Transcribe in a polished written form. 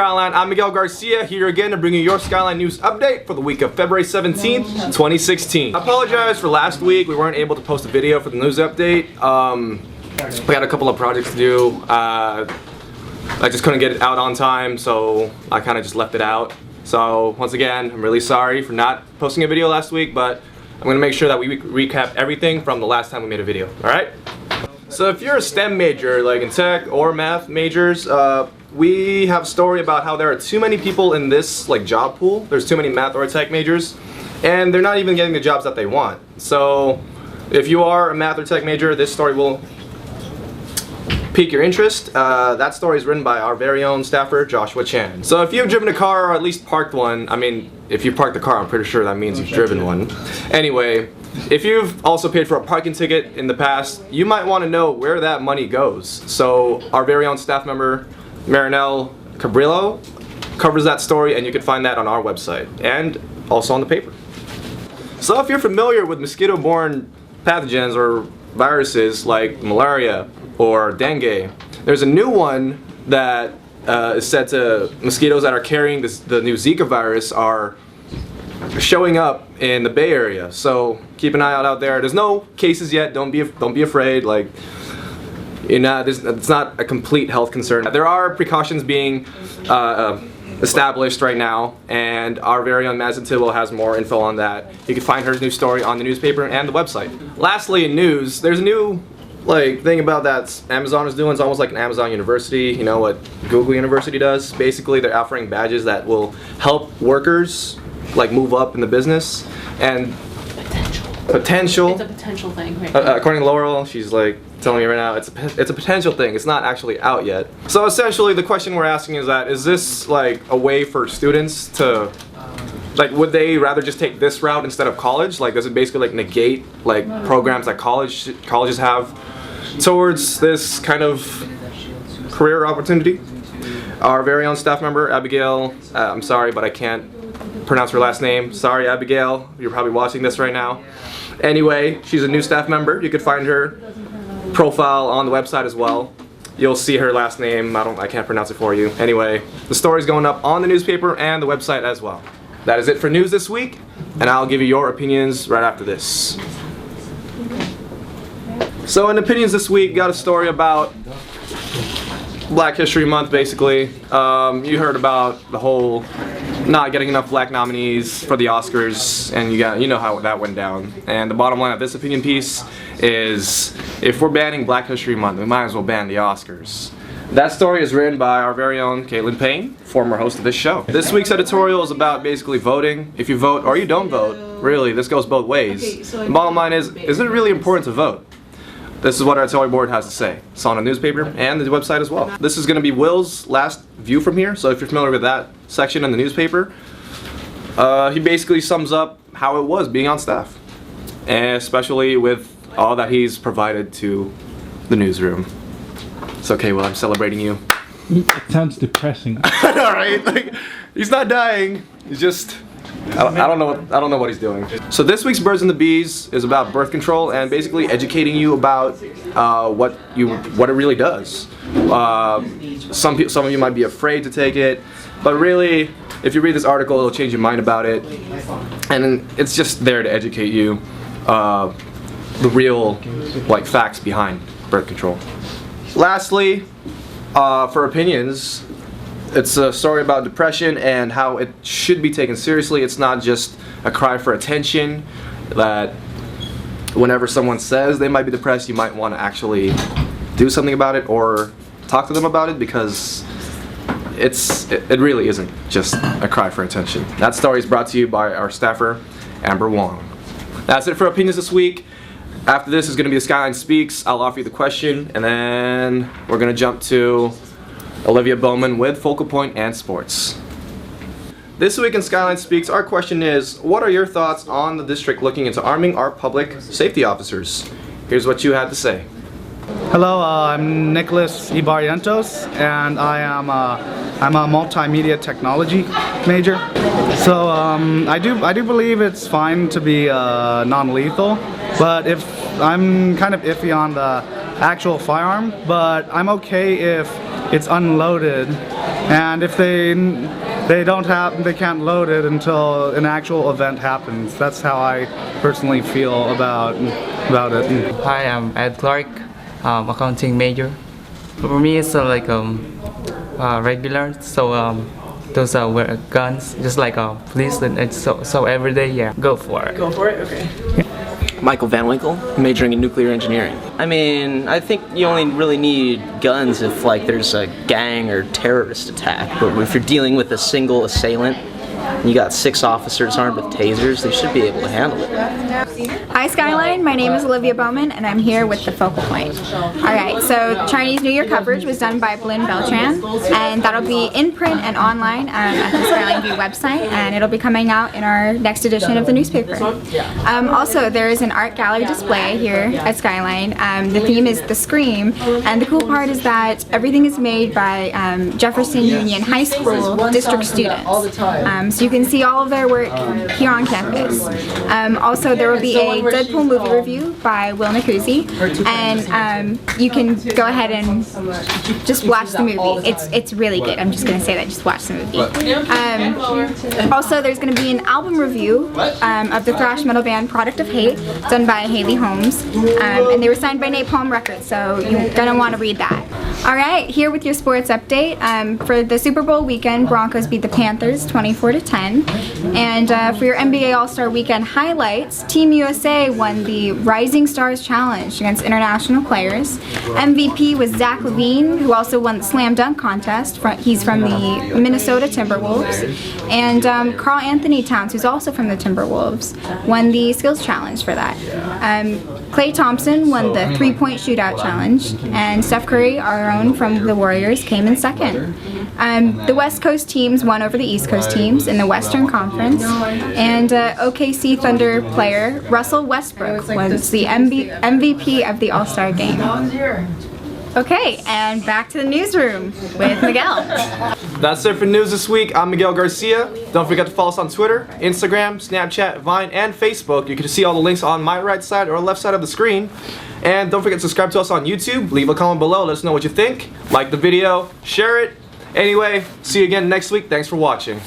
Skyline. I'm Miguel Garcia here again to bring you your Skyline news update for the week of February 17th, 2016. I apologize for last week. We weren't able to post a video for the news update. We had a couple of projects to do. I just couldn't get it out on time, so I kind of just left it out. So once again, I'm really sorry for not posting a video last week, but I'm going to make sure that we recap everything from the last time we made a video, alright? So if you're a STEM major, like in tech or math majors, we have a story about how there are too many people in this job pool. There's too many math or tech majors, and they're not even getting the jobs that they want. So if you are a math or tech major, this story will pique your interest. That story is written by our very own staffer, Joshua Chan. So if you've driven a car or at least parked one, I mean, if you parked the car, I'm pretty sure that means you've driven one. Anyway, if you've also paid for a parking ticket in the past, you might want to know where that money goes. So our very own staff member, Marinelle Cabrillo, covers that story, and you can find that on our website and also on the paper. So if you're familiar with mosquito-borne pathogens or viruses like malaria or dengue, there's a new one that is said to mosquitoes that are carrying the new Zika virus are showing up in the Bay Area. So keep an eye out there. There's no cases yet. Don't be afraid. It's not a complete health concern. There are precautions being established right now, and our very own Madison Tibble has more info on that. You can find her new story on the newspaper and the website. Lastly, in news, there's a new thing about that Amazon is doing. It's almost like an Amazon University. You know what Google University does? Basically, they're offering badges that will help workers move up in the business and potential. It's a potential thing, right? According to Laurel, she's telling me right now, it's a potential thing. It's not actually out yet. So essentially, the question we're asking is that, is this a way for students to, would they rather just take this route instead of college? Does it basically negate programs that colleges have towards this kind of career opportunity? Our very own staff member, Abigail, I'm sorry, but I can't pronounce her last name. Sorry, Abigail, you're probably watching this right now. Anyway, she's a new staff member. You could find her profile on the website as well. You'll see her last name. I can't pronounce it for you. Anyway, the story's going up on the newspaper and the website as well. That is it for news this week, and I'll give you your opinions right after this. So in opinions this week, got a story about Black History Month, basically. You heard about the whole not getting enough black nominees for the Oscars, and you know how that went down. And the bottom line of this opinion piece is, if we're banning Black History Month, we might as well ban the Oscars. That story is written by our very own Caitlin Payne, former host of this show. This week's editorial is about basically voting. If you vote or you don't vote, really, this goes both ways. The bottom line is it really important to vote? This is what our editorial board has to say. It's on the newspaper and the website as well. This is going to be Will's last view from here, so if you're familiar with that section in the newspaper, he basically sums up how it was being on staff, and especially with all that he's provided to the newsroom. It's okay, Will, I'm celebrating you. It sounds depressing. Alright, he's not dying, he's just... I don't know what he's doing. So this week's Birds and the Bees is about birth control and basically educating you about what it really does. Some of you might be afraid to take it, but really, if you read this article, it'll change your mind about it. And it's just there to educate you the real facts behind birth control. Lastly, for opinions, it's a story about depression and how it should be taken seriously. It's not just a cry for attention, that whenever someone says they might be depressed, you might want to actually do something about it or talk to them about it, because it really isn't just a cry for attention. That story is brought to you by our staffer, Amber Wong. That's it for opinions this week. After this is going to be the Skyline Speaks. I'll offer you the question, and then we're going to jump to Olivia Bowman with Focal Point and Sports. This week in Skyline Speaks, our question is, what are your thoughts on the district looking into arming our public safety officers? Here's what you had to say. Hello, I'm Nicholas Ibarrientos, and I'm a multimedia technology major. So I do believe it's fine to be non-lethal, but I'm kind of iffy on the actual firearm. But I'm okay if it's unloaded, and if they can't load it until an actual event happens. That's how I personally feel about it. Hi, I'm Ed Clark, accounting major. For me, it's regular. So those wear guns, just like police, and it's so every day. Yeah, go for it. Go for it? Okay. Michael Van Winkle, majoring in nuclear engineering. I mean, I think you only really need guns if like there's a gang or terrorist attack, but if you're dealing with a single assailant, and you got 6 officers armed with tasers, they should be able to handle it. Hi Skyline, my name is Olivia Bowman and I'm here with the focal point. Alright, so Chinese New Year coverage was done by Blin Beltran, and that'll be in print and online at the Skyline View website, and it'll be coming out in our next edition of the newspaper. Also, there is an art gallery display here at Skyline. The theme is The Scream, and the cool part is that everything is made by Jefferson Union High School district students. So you can see all of their work here on campus. Also, there will be a Deadpool movie review by Will Nacuzzi, and you can go ahead and just watch the movie. It's really good. I'm just going to say that. Just watch the movie. Also, there's going to be an album review of the thrash metal band Product of Hate, done by Haley Holmes, and they were signed by Napalm Records, so you're going to want to read that. Alright, here with your sports update. For the Super Bowl weekend, Broncos beat the Panthers 24-10. And for your NBA All-Star Weekend highlights, Team USA won the Rising Stars Challenge against international players. MVP was Zach LaVine, who also won the Slam Dunk Contest. He's from the Minnesota Timberwolves. And Karl Anthony Towns, who's also from the Timberwolves, won the Skills Challenge for that. Klay Thompson won the 3-point shootout challenge, and Steph Curry, our own from the Warriors, came in second. The West Coast teams won over the East Coast teams in the Western Conference, and OKC Thunder player Russell Westbrook was the MVP of the All-Star Game. Okay, and back to the newsroom with Miguel. That's it for news this week. I'm Miguel Garcia. Don't forget to follow us on Twitter, Instagram, Snapchat, Vine, and Facebook. You can see all the links on my right side or left side of the screen. And don't forget to subscribe to us on YouTube. Leave a comment below. Let us know what you think. Like the video. Share it. Anyway, see you again next week. Thanks for watching.